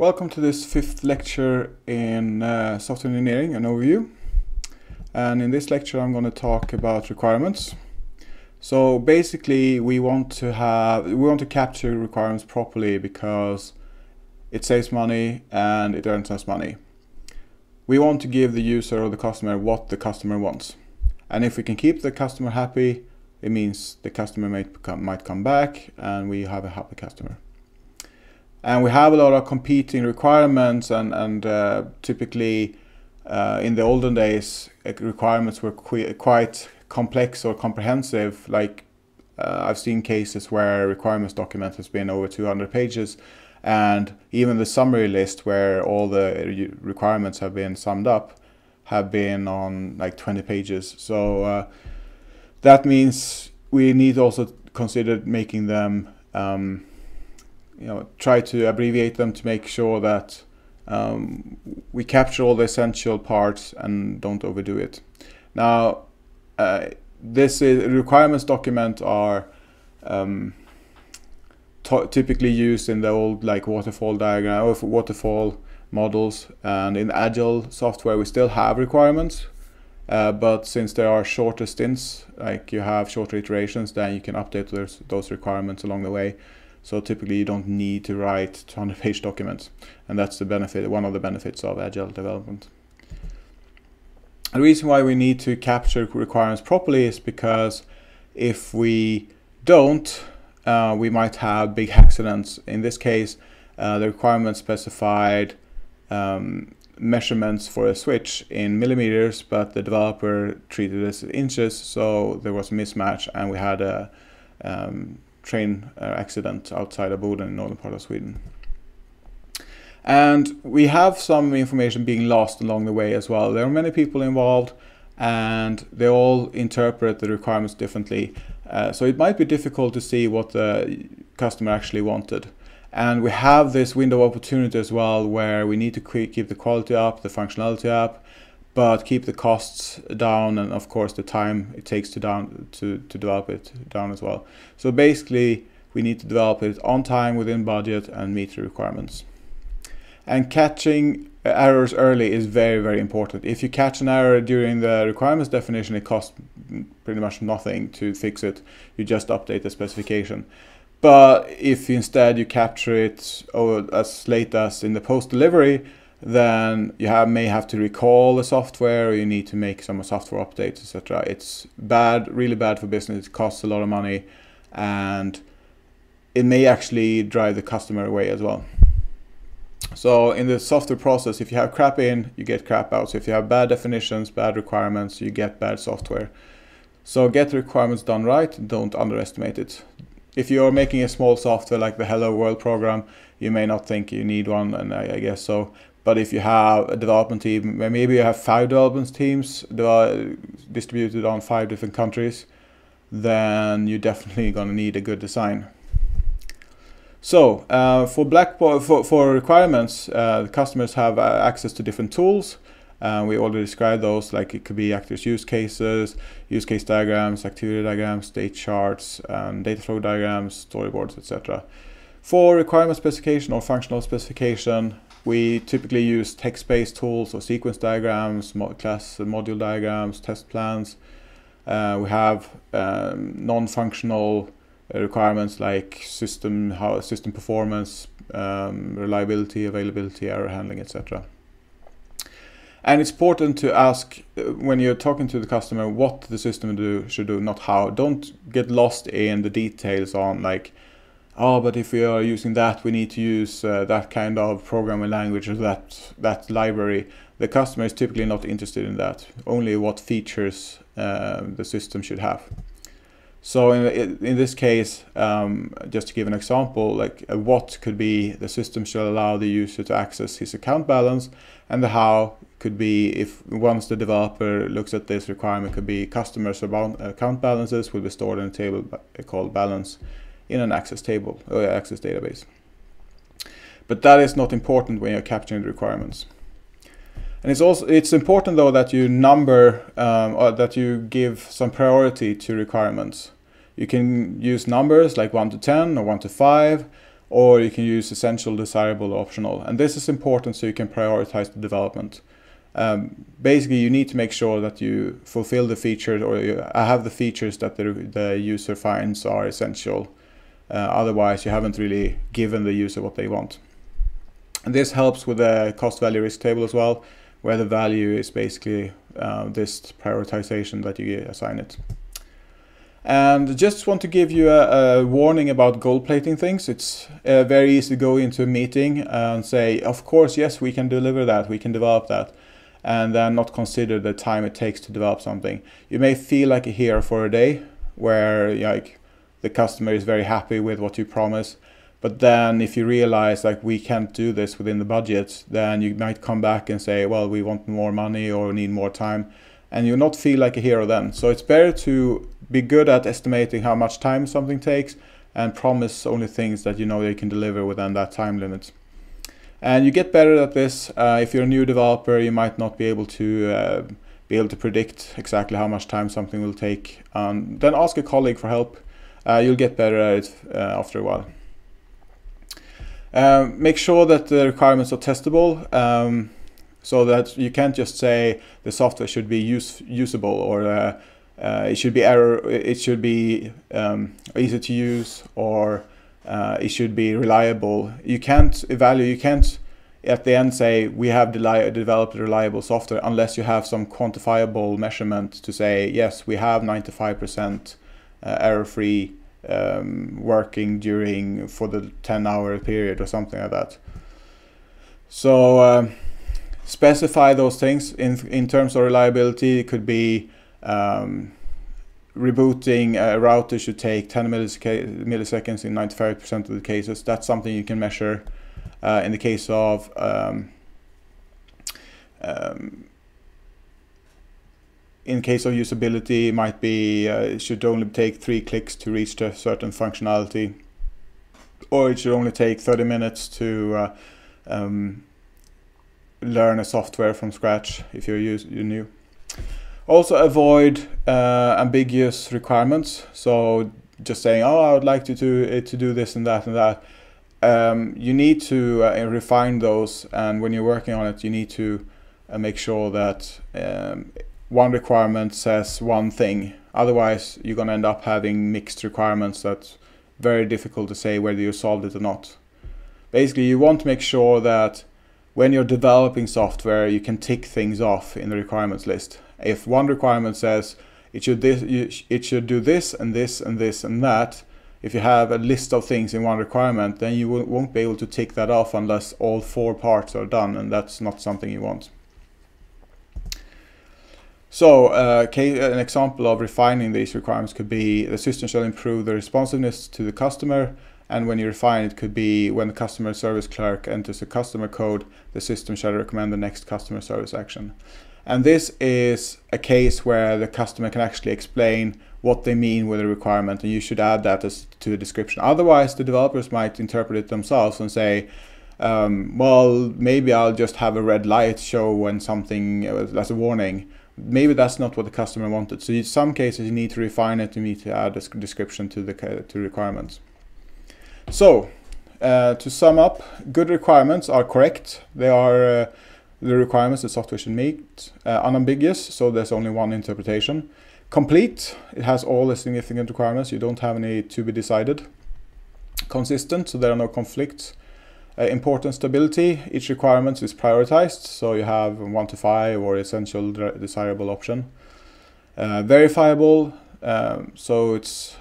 Welcome to this fifth lecture in software engineering, an overview. And in this lecture I'm going to talk about requirements. So basically we want to capture requirements properly because it saves money and it earns us money. We want to give the user or the customer what the customer wants. And if we can keep the customer happy, it means the customer might come back and we have a happy customer. And we have a lot of competing requirements, and typically in the olden days, requirements were quite complex or comprehensive. Like I've seen cases where a requirements document has been over 200 pages, and even the summary list where all the requirements have been summed up have been on like 20 pages. So that means we need also consider making them try to abbreviate them to make sure that we capture all the essential parts and don't overdo it. Now, requirements document are typically used in the old waterfall diagram or waterfall models, and in agile software we still have requirements, but since there are shorter stints, like you have shorter iterations, then you can update those requirements along the way. So typically you don't need to write 200-page documents, and that's the benefit, one of the benefits of agile development. The reason why we need to capture requirements properly is because if we don't, we might have big accidents. In this case, the requirement specified measurements for a switch in millimeters, but the developer treated it as inches, so there was a mismatch, and we had a train accident outside of Boden in northern part of Sweden. And we have some information being lost along the way as well. There are many people involved and they all interpret the requirements differently. So it might be difficult to see what the customer actually wanted. And we have this window of opportunity as well, where we need to keep the quality up, the functionality up, but keep the costs down, and of course the time it takes to develop it down as well. So basically we need to develop it on time, within budget, and meet the requirements. And catching errors early is very, very important. If you catch an error during the requirements definition, it costs pretty much nothing to fix it. You just update the specification. But if instead you capture it as late as in the post-delivery, then you may have to recall the software, or you need to make some software updates, etc. It's bad, really bad for business. It costs a lot of money, and it may actually drive the customer away as well. So in the software process, if you have crap in, you get crap out. So if you have bad definitions, bad requirements, you get bad software. So get the requirements done right, don't underestimate it. If you're making a small software like the Hello World program, you may not think you need one, and I guess so. But if you have a development team, maybe you have 5 development teams distributed on 5 different countries, then you're definitely going to need a good design. So for requirements, the customers have access to different tools. We already described those, like it could be actors' use cases, use case diagrams, activity diagrams, state charts, data flow diagrams, storyboards, etc. For requirement specification or functional specification, we typically use text-based tools or sequence diagrams, class module diagrams, test plans. We have non-functional requirements like system performance, reliability, availability, error handling, etc. And it's important to ask when you're talking to the customer what the system should do, not how. Don't get lost in the details on like, oh, but if we are using that, we need to use that kind of programming language or that library. The customer is typically not interested in that, only what features the system should have. So in this case, just to give an example, like what could be the system should allow the user to access his account balance, and the how could be if once the developer looks at this requirement, could be customers' account balances will be stored in a table called balance in an access table or access database. But that is not important when you're capturing the requirements. And it's important though that you number or that you give some priority to requirements. You can use numbers like 1 to 10 or 1 to 5, or you can use essential, desirable, optional. And this is important so you can prioritize the development. Basically, you need to make sure that you fulfill the features, or you have the features that the user finds are essential. Otherwise, you haven't really given the user what they want. And this helps with the cost value risk table as well, where the value is basically this prioritization that you assign it. And just want to give you a warning about gold plating things. It's very easy to go into a meeting and say, of course, yes, we can deliver that, we can develop that, and then not consider the time it takes to develop something. You may feel like a hero for a day, where like the customer is very happy with what you promise, but then if you realize like we can't do this within the budget, then you might come back and say, well, we want more money or need more time, and you'll not feel like a hero then. So it's better to be good at estimating how much time something takes and promise only things that you know you can deliver within that time limit. And you get better at this. If you're a new developer, you might not be able to predict exactly how much time something will take. Then ask a colleague for help. You'll get better at it after a while. Make sure that the requirements are testable, so that you can't just say the software should be usable, or it should be easy to use, or it should be reliable. You can't at the end say we have developed reliable software unless you have some quantifiable measurement to say, yes, we have 95% error-free working for the 10-hour period or something like that. So specify those things. In terms of reliability, it could be rebooting a router should take 10 milliseconds in 95% of the cases. That's something you can measure. In the case of usability, it might be it should only take 3 clicks to reach a certain functionality, or it should only take 30 minutes to learn a software from scratch if you're new. Also avoid ambiguous requirements. So just saying, oh, I would like to do this and that and that. You need to refine those, and when you're working on it, you need to make sure that one requirement says one thing. Otherwise, you're going to end up having mixed requirements that's very difficult to say whether you solved it or not. Basically, you want to make sure that when you're developing software, you can tick things off in the requirements list. If one requirement says it should do this and this and this and that, if you have a list of things in one requirement, then you won't be able to tick that off unless all 4 parts are done, and that's not something you want. So an example of refining these requirements could be the system shall improve the responsiveness to the customer, and when you refine it could be when the customer service clerk enters a customer code, the system shall recommend the next customer service action. And this is a case where the customer can actually explain what they mean with a requirement, and you should add that to the description. Otherwise, the developers might interpret it themselves and say, well, maybe I'll just have a red light show when something as a warning. Maybe that's not what the customer wanted. So in some cases, you need to refine it. You need to add a description to the requirements. So to sum up, good requirements are correct. They are the requirements the software should meet. Unambiguous, so there's only one interpretation. Complete, it has all the significant requirements. You don't have any to be decided. Consistent, so there are no conflicts. Important stability, each requirement is prioritized, so you have 1 to 5 or essential desirable option. Verifiable, so it's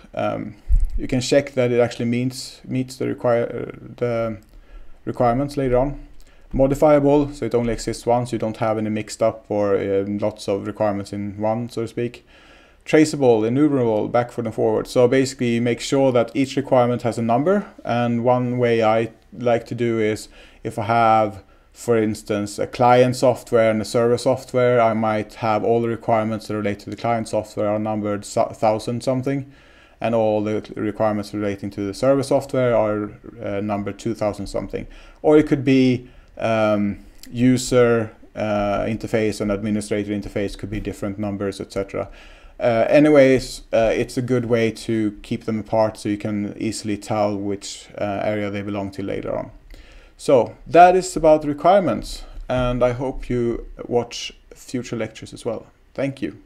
you can check that it actually meets the requirements later on. Modifiable, so it only exists once, you don't have any mixed up or lots of requirements in one, so to speak. Traceable, enumerable, backward and forward. So basically you make sure that each requirement has a number, and one way I like to do is if I have, for instance, a client software and a server software, I might have all the requirements that relate to the client software are numbered 1000 something, and all the requirements relating to the server software are numbered 2000 something. Or it could be user interface and administrator interface could be different numbers, etc. Anyways, it's a good way to keep them apart so you can easily tell which area they belong to later on. So that is about requirements, and I hope you watch future lectures as well. Thank you.